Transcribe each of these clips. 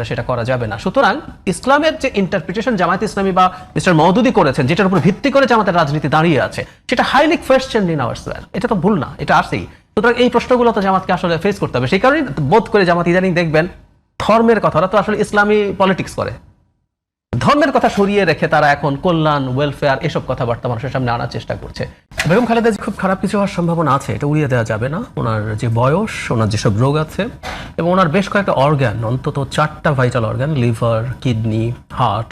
সেটা করা যাবে না। সুতরাং ইসলামের যে ইন্টারপ্রিটেশন জামায়াত ইসলামী বা মিস্টার মওদুদি করেছেন, যেটার উপর ভিত্তি করে জামাতের রাজনীতি দাঁড়িয়ে আছে, সেটা হাইলি কোয়েশ্চেনড ইন আওয়ার স্কয়ার। এটা তো ভুল না, এটা আসেই। সুতরাং এই প্রশ্নগুলো তো জামাতকে আসলে ফেস করতে হবে। সেই কারণে বোধ করে জামাত ইদানিং দেখবেন ধর্মের কথা, ওরা তো আসলে ইসলামী পলিটিক্স করে, ধর্মের কথা সরিয়ে রেখে তারা এখন কল্যাণ, ওয়েলফেয়ার এসব কথাবার্তা মানুষের সামনে আনার চেষ্টা করছে। বেগম খালেদা খুব খারাপ কিছু হওয়ার সম্ভাবনা আছে, এটা উড়িয়ে দেওয়া যাবে না। ওনার যে বয়স, ওনার যেসব রোগ আছে এবং ওনার বেশ কয়েকটা অর্গান, অন্তত 4টা vital organ, liver, kidney, heart,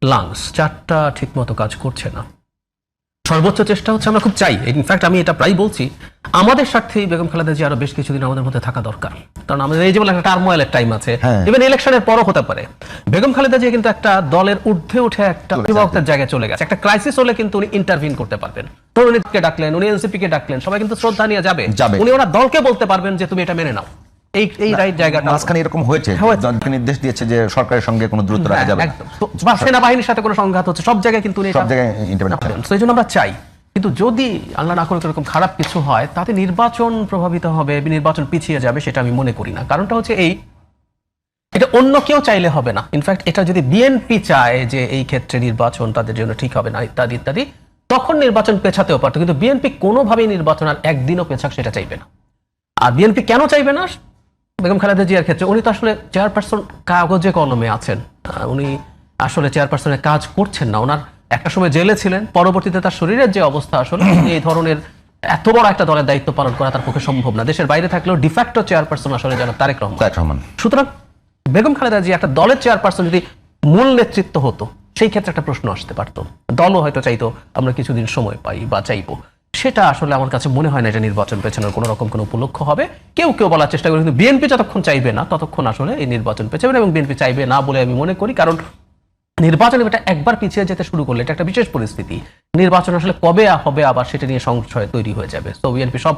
lungs, 4টা ঠিক মতো কাজ করছে না। সর্বোচ্চ চেষ্টা হচ্ছে, আমরা খুব চাই, ইনফ্যাক্ট আমি এটা প্রায় বলছি, আমাদের স্বার্থেই বেগম খালেদা জিয়া আরো বেশ কিছুদিন আমাদের মধ্যে থাকা দরকার। কারণ আমাদের এই যে একটা টার্মোয়েলের টাইম আছে, ইভেন ইলেকশনের পরও হতে পারে। বেগম খালেদা জিয়া কিন্তু একটা দলের ঊর্ধ্বে উঠে একটা অভিভাবকের জায়গায় চলে গেছে। একটা ক্রাইসিস হলে কিন্তু উনি ইন্টারভিন করতে পারবেন। তরুণীকে ডাকলেন, উনি এনসিপি কে ডাকলেন, সবাই কিন্তু শ্রদ্ধা নিয়ে যাবে। উনি ওনার দলকে বলতে পারবেন যে তুমি এটা মেনে নাও। এই রাইট জায়গাটা মাঝখানে এরকম হয়েছে, নির্দেশ দিয়েছে যে সরকারের সঙ্গে কোনো দূরত্ব রাখা যাবে না, সেনাবাহিনীর সাথে কোনো সংঘাত হচ্ছে, সব জায়গায় কিন্তু উনি সব জায়গায় ইন্টারভেন করেন। সেই জন্য আমরা চাই, কিন্তু যদি আল্লাহ না করে এরকম খারাপ কিছু হয়, তাতে নির্বাচন প্রভাবিত হবে, নির্বাচন পিছিয়ে যাবে, সেটা আমি মনে করি না। কারণটা হচ্ছে এটা অন্য কেউ চাইলে হবে না। ইনফ্যাক্ট এটা যদি বিএনপি চায় যে এই ক্ষেত্রে নির্বাচন তাদের জন্য ঠিক হবে না ইত্যাদি ইত্যাদি, তখন নির্বাচন পেছাতেও পারতো। কিন্তু বিএনপি কোনোভাবেই নির্বাচন আর একদিনও পেছাক সেটা চাইবে না। আর বিএনপি কেন চাইবে না? বেগম খালেদা জিয়ার ক্ষেত্রে উনি তো আসলে চেয়ারপারসন কাগজে কলমে আছেন, উনি আসলে চেয়ারপারসনের কাজ করছেন না। ওনার একটা সময় জেলে ছিলেন, পরবর্তীতে তার শরীরের যে অবস্থা, আসলে এই ধরনের এত বড় একটা দলের দায়িত্ব পালন করা তার পক্ষে সম্ভব না। দেশের বাইরে থাকলেও ডিফ্যাক্টো চেয়ারপারসন আসলে জনাব তারেক রহমান। সুতরাং বেগম খালেদা জিয়া একটা দলের চেয়ারপারসন যদি মূল নেতৃত্ব হতো, সেই ক্ষেত্রে একটা প্রশ্ন আসতে পারতো। দলও হয়তো চাইতো আমরা কিছুদিন সময় পাই বা চাইবো। সেটা আসলে আমার কাছে মনে হয় না যে নির্বাচন পেছানোর কোনো রকম কোনো উপলক্ষ হবে। কেউ কেউ বলার চেষ্টা করে, কিন্তু বিএনপি যতক্ষণ চাইবে না ততক্ষণ আসলে এই নির্বাচন পেছাবে না। এবং বিএনপি চাইবে না বলে আমি মনে করি, কারণ নির্বাচন এটা একবার পিছিয়ে যেতে শুরু করলে এটা একটা বিশেষ পরিস্থিতি। নির্বাচন আসলে কবে হবে আবার সেটা নিয়ে সংশয় তৈরি হয়ে যাবে। তো বিএনপি সব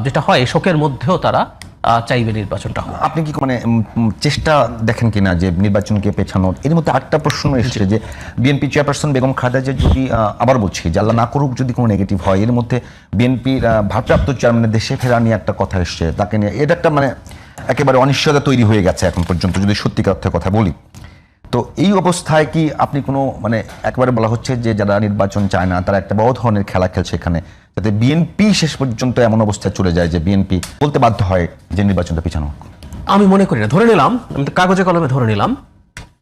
যেটা হয় শোকের মধ্যেও তারা চাইবে নির্বাচনটা হোক। আপনি কি মানে চেষ্টা দেখেন কিনা যে নির্বাচনকে পেছানোর? এর মধ্যে আরেকটা প্রশ্ন এসেছে যে বিএনপি চেয়ারপারসন বেগম খালেদা জিয়া যদি, আবার বলছি যে আল্লাহ না করুক যদি কোনো নেগেটিভ হয়, এর মধ্যে বিএনপির ভারপ্রাপ্ত চেয়ারম্যানের দেশে ফেরা নিয়ে একটা কথা এসছে, তাকে নিয়ে এটা একটা মানে একেবারে অনিশ্চয়তা তৈরি হয়ে গেছে এখন পর্যন্ত, যদি সত্যিকার অর্থে কথা বলি। তো এই অবস্থায় কি আপনি কোনো মানে একেবারে বলা হচ্ছে যে যারা নির্বাচন চায় না তারা একটা বড় ধরনের খেলা খেলছে এখানে, যাতে বিএনপি শেষ পর্যন্ত এমন অবস্থায় চলে যায় যে বিএনপি বলতে বাধ্য হয় যে নির্বাচনটা পিছানো হোক? আমি মনে করি না। ধরে নিলাম, আমি তো কাগজে কলমে ধরে নিলাম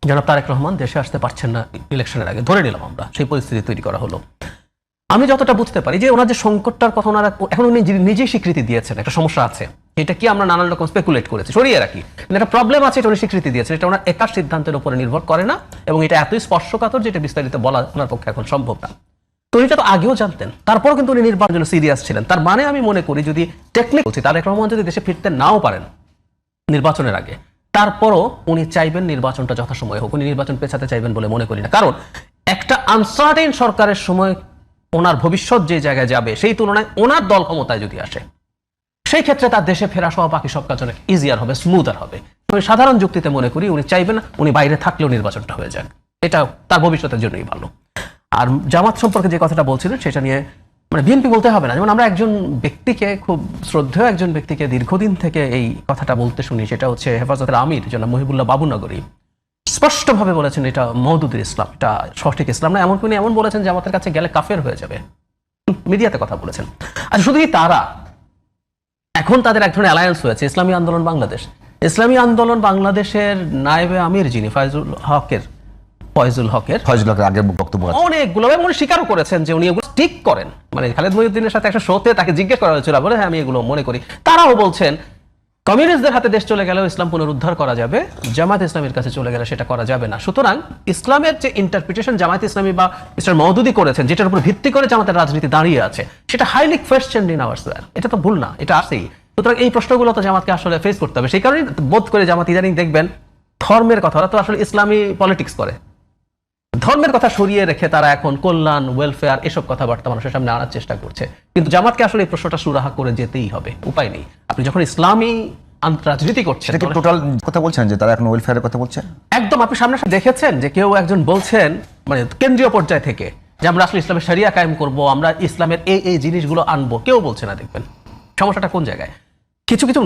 জনাব তারেক রহমান দেশে আসতে পারছেন না ইলেকশনের আগে, ধরে নিলাম আমরা, সেই পরিস্থিতি তৈরি করা হলো। আমি যতটা বুঝতে পারি যে ওনার যে সংকটটার কথা ওনারা এখন উনি নিজেই স্বীকৃতি দিয়েছেন একটা সমস্যা আছে। এটা কি আমরা নানান রকম স্পেকুলেট করেছি, সরিয়ে রাখি, কিন্তু একটা প্রবলেম আছে, এটা উনি স্বীকৃতি দিয়েছেন। এটা ওনার একার সিদ্ধান্তের উপরে নির্ভর করে না, এবং এটা এতই স্পর্শকাতর যেটা বিস্তারিত বলা ওনার পক্ষে এখন সম্ভব না। তো এটা তো আগেও জানতেন, তারপরও কিন্তু উনি নির্বাচনের জন্য সিরিয়াস ছিলেন। তার মানে আমি মনে করি যদি টেকনিক বলছি, তারেক রহমান যদি দেশে ফিরতে নাও পারেন নির্বাচনের আগে, তারপরও উনি চাইবেন নির্বাচনটা যথাসময়ে হোক। উনি নির্বাচন পেছাতে চাইবেন বলে মনে করি না। কারণ একটা আনসার্টেন সরকারের সময় ওনার ভবিষ্যৎ যে জায়গায় যাবে, সেই তুলনায় ওনার দল ক্ষমতায় যদি আসে, সেই ক্ষেত্রে তার দেশে ফেরা সহ বাকি সব কাজ অনেক ইজিয়ার হবে, স্মুথার হবে। আমি সাধারণ যুক্তিতে মনে করি উনি চাইবেন না উনি বাইরে থাকলেও নির্বাচনটা হয়ে যাক, এটা তার ভবিষ্যতের জন্যই ভালো। আর জামাত সম্পর্কে যে কথাটা বলছিলেন সেটা নিয়ে মানে বিএনপি বলতে হবে না। যেমন আমরা একজন ব্যক্তিকে, খুব শ্রদ্ধেয় একজন ব্যক্তিকে দীর্ঘদিন থেকে এই কথাটা বলতে শুনি, সেটা হচ্ছে হেফাজতের আমির জনাব মহিবুল্লাহ বাবুনগরী স্পষ্টভাবে বলেছেন এটা মওদুদের ইসলাম, এটা সঠিক ইসলাম না। এমনকি উনি এমন বলেছেন জামাতের কাছে গেলে কাফের হয়ে যাবে, মিডিয়াতে কথা বলেছেন। আর শুধু তারা, এখন তাদের এক ধরনের অ্যালায়েন্স হয়েছে ইসলামী আন্দোলন বাংলাদেশ। ইসলামী আন্দোলন বাংলাদেশের নায়েবে আমির যিনি ফয়জুল হকের আগের বক্তব্য অনেকগুলো উনি স্বীকারও করেছেন যে উনি এগুলো ঠিক করেন। মানে খালেদ মহিউদ্দিনের সাথে একটা শোতে তাকে জিজ্ঞেস করা হয়েছিল, বলে হ্যাঁ আমি এগুলো মনে করি। তারাও বলছেন কমিউনিস্টদের হাতে দেশ চলে গেলেও ইসলাম পুনরুদ্ধার করা যাবে, জামায়াত ইসলামীর কাছে চলে গেলে সেটা করা যাবে না। সুতরাং ইসলামের যে ইন্টারপ্রিটেশন জামায়াত ইসলামী বা মিস্টার মওদুদি করেছেন, যেটার উপর ভিত্তি করে জামাতের রাজনীতি দাঁড়িয়ে আছে, সেটা হাইলি কোয়েশ্চেনড ইন আওয়ার স্কয়ার। এটা তো ভুল না, এটা আসেই। সুতরাং এই প্রশ্নগুলো তো জামাতকে আসলে ফেস করতে হবে। সেই কারণে বোধ করে জামাত ইদানিং দেখবেন ধর্মের কথা, ওরা তো আসলে ইসলামী পলিটিক্স করে, ধর্মের কথা সরিয়ে রেখে তারা এখন কল্যাণ, ওয়েলফেয়ার এসব কথাবার্তা মানুষের সামনে আনার চেষ্টা করছে। কিন্তু জামাতকে আসলে এই প্রশ্নটা সুরাহা করে যেতেই হবে, উপায় নেই। আপনি যখন ইসলামী রাজনীতি করছেন, টোটাল কথা বলছেন যে তারা এখন ওয়েলফেয়ারের কথা বলছে একদম। আপনি সামনে দেখেছেন যে কেউ একজন বলছেন মানে কেন্দ্রীয় পর্যায় থেকে যে আমরা আসলে ইসলামের শরিয়া কায়েম করব, আমরা ইসলামের এই জিনিসগুলো আনবো, কেউ বলছে না। দেখবেন সমস্যাটা কোন জায়গায়। কিছু কিছু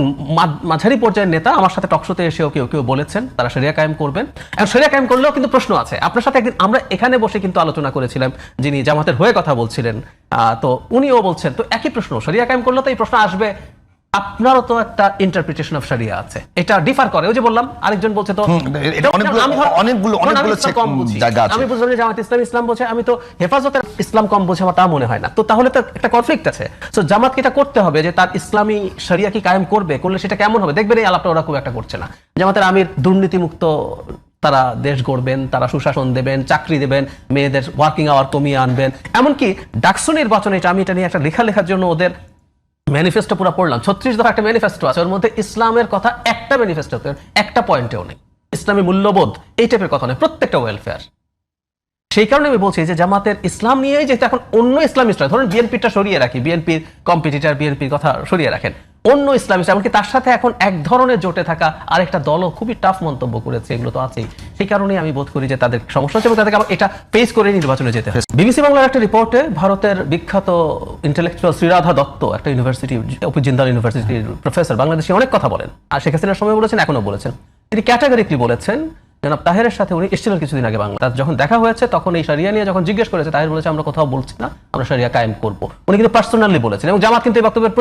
মাঝারি পর্যায়ের নেতা আমার সাথে টকশোতে এসেও কেউ কেউ বলেছেন তারা শরিয়া কায়েম করবেন। এবং শরিয়া কায়েম করলেও কিন্তু প্রশ্ন আছে। আপনার সাথে একদিন আমরা এখানে বসে কিন্তু আলোচনা করেছিলাম, যিনি জামাতের হয়ে কথা বলছিলেন, তো উনিও বলছেন তো একই প্রশ্ন, শরিয়া কায়েম করলে তো এই প্রশ্ন আসবে, আপনারও তো একটা ইন্টারপ্রিটেশন অফ শরিয়া আছে, এটা ডিফার করে। ওই যে বললাম, আরেকজন বলছে তো অনেকগুলো কম বুঝি, জায়গা আছে। আমি বুঝলাম যে জামাত ইসলাম বলছে, আমি তো হেফাজতের ইসলাম কম বুঝি, আমার তা মনে হয় না। তো তাহলে তো একটা কনফ্লিক্ট আছে। সো জামাতকে এটা করতে হবে যে তার ইসলামী শরিয়া কি কায়েম করবে, করলে সেটা কেমন হবে। দেখবেন এই আলাপটা ওরা খুব একটা করছে না। জামাতের আমির দুর্নীতিমুক্ত তারা দেশ গড়বেন, তারা সুশাসন দেবেন, চাকরি দেবেন, মেয়েদের ওয়ার্কিং আওয়ার কমিয়ে আনবেন। এমনকি ডাকসু নির্বাচনে আমি এটা নিয়ে একটা লেখার জন্য ওদের ম্যানিফেস্টো পুরো পড়লাম, 36 দফা একটা ম্যানিফেস্টো আছে, ওর মধ্যে ইসলামের কথা একটা ম্যানিফেস্টোতে একটা পয়েন্টেও নেই। ইসলামী মূল্যবোধ এই টাইপের কথা নেই, প্রত্যেকটা ওয়েলফেয়ার। সেই কারণে আমি বলছি যে জামাতের ইসলাম নিয়েই যেহেতু এখন অন্য ইসলামিস্টরা, ধরুন বিএনপিটা সরিয়ে রাখি, বিএনপির কম্পিটিটর বিএনপির কথা সরিয়ে রাখেন, অন্য ইসলামিস্ট, এমনকি তার সাথে এখন এক ধরনের জোটে থাকা আরেকটা দলও খুবই টাফ মন্তব্য করেছে, এগুলো তো আছেই। সেই কারণেই আমি বোধ করি যে তাদের সমস্যা হচ্ছে এবং তাদেরকে আবার এটা ফেস করে নির্বাচনে যেতে হয়। বিবিসি বাংলার একটা রিপোর্টে ভারতের বিখ্যাত ইন্টেলেকচুয়াল শ্রীরাধা দত্ত, একটা ইউনিভার্সিটি, জিন্দাল ইউনিভার্সিটির প্রফেসর, বাংলাদেশে অনেক কথা বলেন, আর শেখ হাসিনার সময় বলেছেন, এখনো বলেছেন। তিনি ক্যাটাগরিকলি বলেছেন, জনাব তাহেরের সাথে উনি এসেছিলেন কিছুদিন আগে বাংলা, তার যখন দেখা হয়েছে তখন এই শরিয়া নিয়ে যখন জিজ্ঞেস করেছে, তাহের বলেছে আমরা কোথাও বলছি না, আমরা শরিয়া কায়েম করবো। উনি কিন্তু পার্সোনালি বলেছেন এবং জামাত কিন্তু এই বক্তব্যের